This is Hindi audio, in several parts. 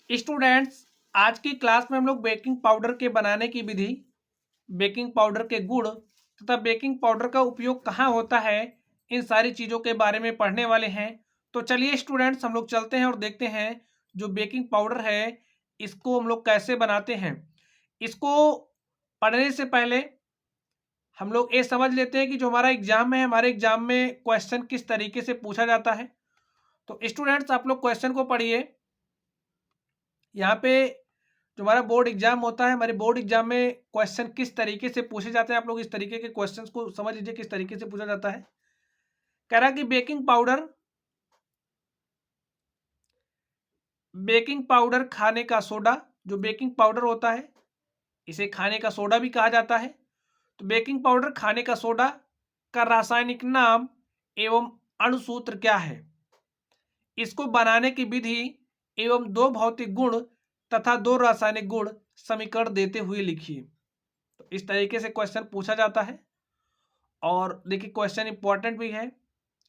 स्टूडेंट्स, आज की क्लास में हम लोग बेकिंग पाउडर के बनाने की विधि, बेकिंग पाउडर के गुण तथा बेकिंग पाउडर का उपयोग कहाँ होता है, इन सारी चीज़ों के बारे में पढ़ने वाले हैं। तो चलिए स्टूडेंट्स, हम लोग चलते हैं और देखते हैं जो बेकिंग पाउडर है इसको हम लोग कैसे बनाते हैं। इसको पढ़ने से पहले हम लोग ये समझ लेते हैं कि जो हमारा एग्जाम है, हमारे एग्जाम में क्वेश्चन किस तरीके से पूछा जाता है। तो स्टूडेंट्स, आप लोग क्वेश्चन को पढ़िए। यहाँ पे जो हमारा बोर्ड एग्जाम होता है, हमारे बोर्ड एग्जाम में क्वेश्चन किस तरीके से पूछे जाते हैं, आप लोग इस तरीके के क्वेश्चंस को समझ लीजिए किस तरीके से पूछा जाता है। कह रहा कि बेकिंग पाउडर खाने का सोडा, जो बेकिंग पाउडर होता है इसे खाने का सोडा भी कहा जाता है। तो बेकिंग पाउडर खाने का सोडा का रासायनिक नाम एवं अणुसूत्र क्या है, इसको बनाने की विधि एवं दो भौतिक गुण तथा दो रासायनिक गुण समीकरण देते हुए लिखिए। तो इस तरीके से क्वेश्चन पूछा जाता है और देखिए क्वेश्चन इंपॉर्टेंट भी है।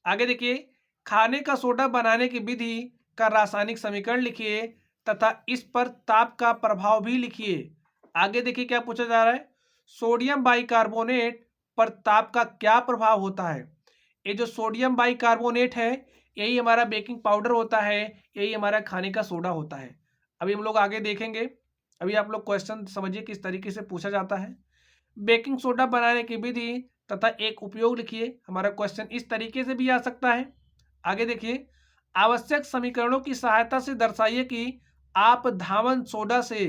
आगे देखिए, खाने का सोडा बनाने की विधि का रासायनिक समीकरण लिखिए तथा इस पर ताप का प्रभाव भी लिखिए। आगे देखिए क्या पूछा जा रहा है, सोडियम बाइकार्बोनेट पर ताप का क्या प्रभाव होता है। ये जो सोडियम बाइकार्बोनेट है यही हमारा बेकिंग पाउडर होता है, यही हमारा खाने का सोडा होता है। अभी हम लोग आगे देखेंगे, अभी आप लोग क्वेश्चन समझिए किस तरीके से पूछा जाता है। बेकिंग सोडा बनाने की विधि तथा एक उपयोग लिखिए। हमारा क्वेश्चन इस तरीके से भी आ सकता है। आगे देखिए, आवश्यक समीकरणों की सहायता से दर्शाइए कि आप धावन सोडा से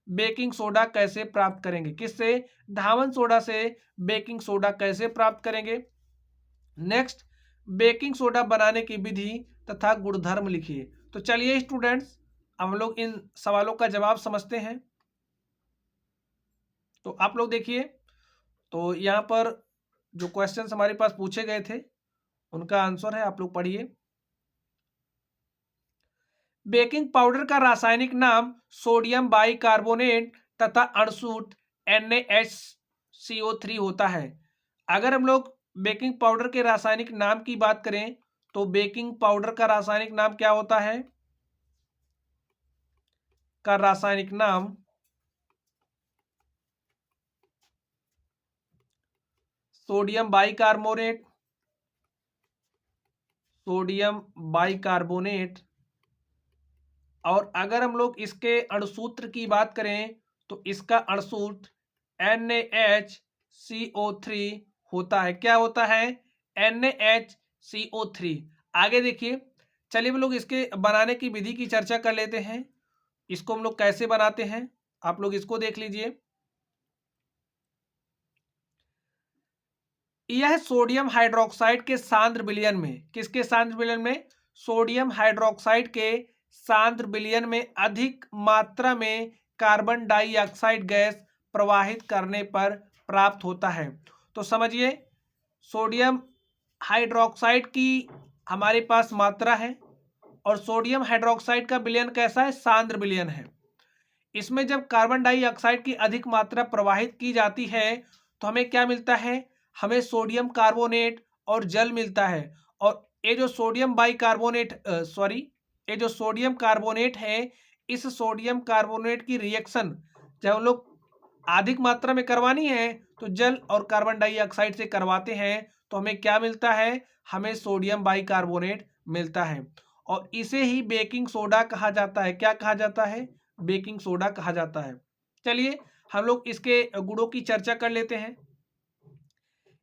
बेकिंग सोडा कैसे प्राप्त करेंगे। किससे? धावन सोडा से बेकिंग सोडा कैसे प्राप्त करेंगे। नेक्स्ट, बेकिंग सोडा बनाने की विधि तथा गुणधर्म लिखिए। तो चलिए स्टूडेंट्स, हम लोग इन सवालों का जवाब समझते हैं। तो आप लोग देखिए, तो यहाँ पर जो क्वेश्चंस हमारे पास पूछे गए थे उनका आंसर है, आप लोग पढ़िए। बेकिंग पाउडर का रासायनिक नाम सोडियम बाइकार्बोनेट तथा अणुसूत्र NaHCO3 होता है। अगर हम लोग बेकिंग पाउडर के रासायनिक नाम की बात करें तो बेकिंग पाउडर का रासायनिक नाम क्या होता है, का रासायनिक नाम सोडियम बाइकार्बोनेट, सोडियम बाइकार्बोनेट। और अगर हम लोग इसके अणुसूत्र की बात करें तो इसका अणुसूत्र NaHCO3 होता है। क्या होता है? NaHCO3। आगे देखिए, चलिए हम लोग इसके बनाने की विधि की चर्चा कर लेते हैं। इसको हम लोग कैसे बनाते हैं, आप लोग इसको देख लीजिए। यह सोडियम हाइड्रोक्साइड के सांद्र विलयन में, किसके सांद्र विलयन में? सोडियम हाइड्रोक्साइड के सांद्र विलयन में अधिक मात्रा में कार्बन डाइऑक्साइड गैस प्रवाहित करने पर प्राप्त होता है। तो समझिए, सोडियम हाइड्रोक्साइड की हमारे पास मात्रा है और सोडियम हाइड्रोक्साइड का विलयन कैसा है? सांद्र विलयन है। इसमें जब कार्बन डाइऑक्साइड की अधिक मात्रा प्रवाहित की जाती है तो हमें क्या मिलता है? हमें सोडियम कार्बोनेट और जल मिलता है। और ये जो सोडियम बाइकार्बोनेट ये जो सोडियम कार्बोनेट है, इस सोडियम कार्बोनेट की रिएक्शन जब हम लोग अधिक मात्रा में करवानी है तो जल और कार्बन डाइऑक्साइड से करवाते हैं तो हमें क्या मिलता है? हमें सोडियम बाइकार्बोनेट मिलता है। और इसे ही बेकिंग सोडा कहा जाता है। क्या कहा जाता है? बेकिंग सोडा कहा जाता है। चलिए हम लोग इसके गुणों की चर्चा कर लेते हैं।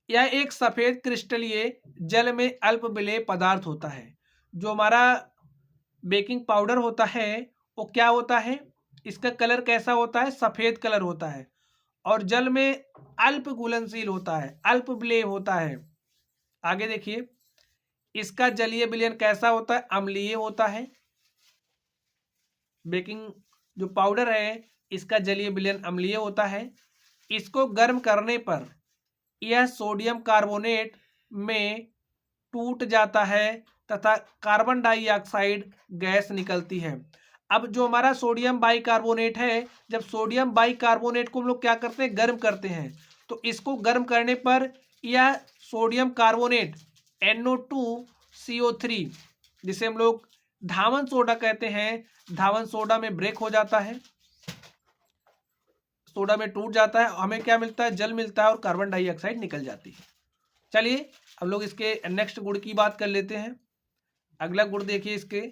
यह एक सफेद क्रिस्टलीय जल में अल्प विलेय पदार्थ होता है। जो हमारा बेकिंग पाउडर होता है वो क्या होता है? इसका कलर कैसा होता है? सफेद कलर होता है और जल में अल्प घुलनशील होता है, अल्प विलेय होता है। आगे देखिए, इसका जलीय विलयन कैसा होता है? अम्लीय होता है। बेकिंग जो पाउडर है इसका जलीय विलयन अम्लीय होता है। इसको गर्म करने पर यह सोडियम कार्बोनेट में टूट जाता है तथा कार्बन डाइऑक्साइड गैस निकलती है। अब जो हमारा सोडियम बाइकार्बोनेट है, जब सोडियम बाइकार्बोनेट को हम लोग क्या करते हैं? गर्म करते हैं। तो इसको गर्म करने पर यह सोडियम कार्बोनेट NO2CO3, जिसे हम लोग धावन सोडा कहते हैं। धावन सोडा में ब्रेक हो जाता है, सोडा में टूट जाता है, हमें क्या मिलता है, जल मिलता है और कार्बन डाइऑक्साइड निकल जाती है। चलिए हम लोग इसके नेक्स्ट गुण की बात कर लेते हैं। अगला गुण देखिए इसके,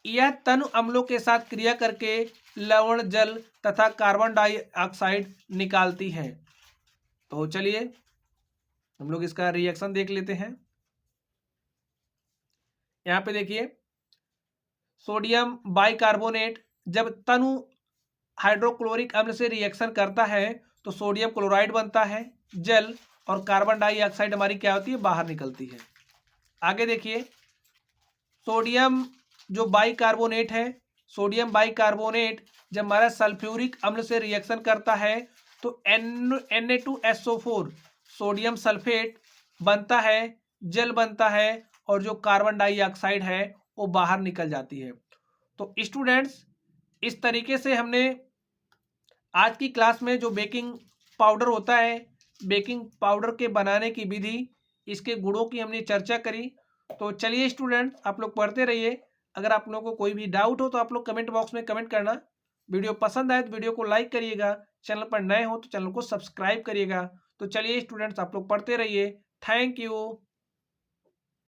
यह तनु अम्लों के साथ क्रिया करके लवण, जल तथा कार्बन डाइऑक्साइड निकालती है। तो चलिए हम लोग इसका रिएक्शन देख लेते हैं। यहाँ पे देखिए, सोडियम बाइकार्बोनेट जब तनु हाइड्रोक्लोरिक अम्ल से रिएक्शन करता है तो सोडियम क्लोराइड बनता है, जल और कार्बन डाइऑक्साइड हमारी क्या होती है, बाहर निकलती है। आगे देखिए, सोडियम जो बाइकार्बोनेट है, सोडियम बाइकार्बोनेट जब हमारा सल्फ्यूरिक अम्ल से रिएक्शन करता है तो Na2SO4 सोडियम सल्फेट बनता है, जल बनता है और जो कार्बन डाइऑक्साइड है वो बाहर निकल जाती है। तो स्टूडेंट्स, इस तरीके से हमने आज की क्लास में जो बेकिंग पाउडर होता है, बेकिंग पाउडर के बनाने की विधि, इसके गुणों की हमने चर्चा करी। तो चलिए स्टूडेंट्स, आप लोग पढ़ते रहिए। अगर आप लोगों को कोई भी डाउट हो तो आप लोग कमेंट बॉक्स में कमेंट करना। वीडियो पसंद आए तो वीडियो को लाइक करिएगा, चैनल पर नए हो तो चैनल को सब्सक्राइब करिएगा। तो चलिए स्टूडेंट्स, आप लोग पढ़ते रहिए। Thank you.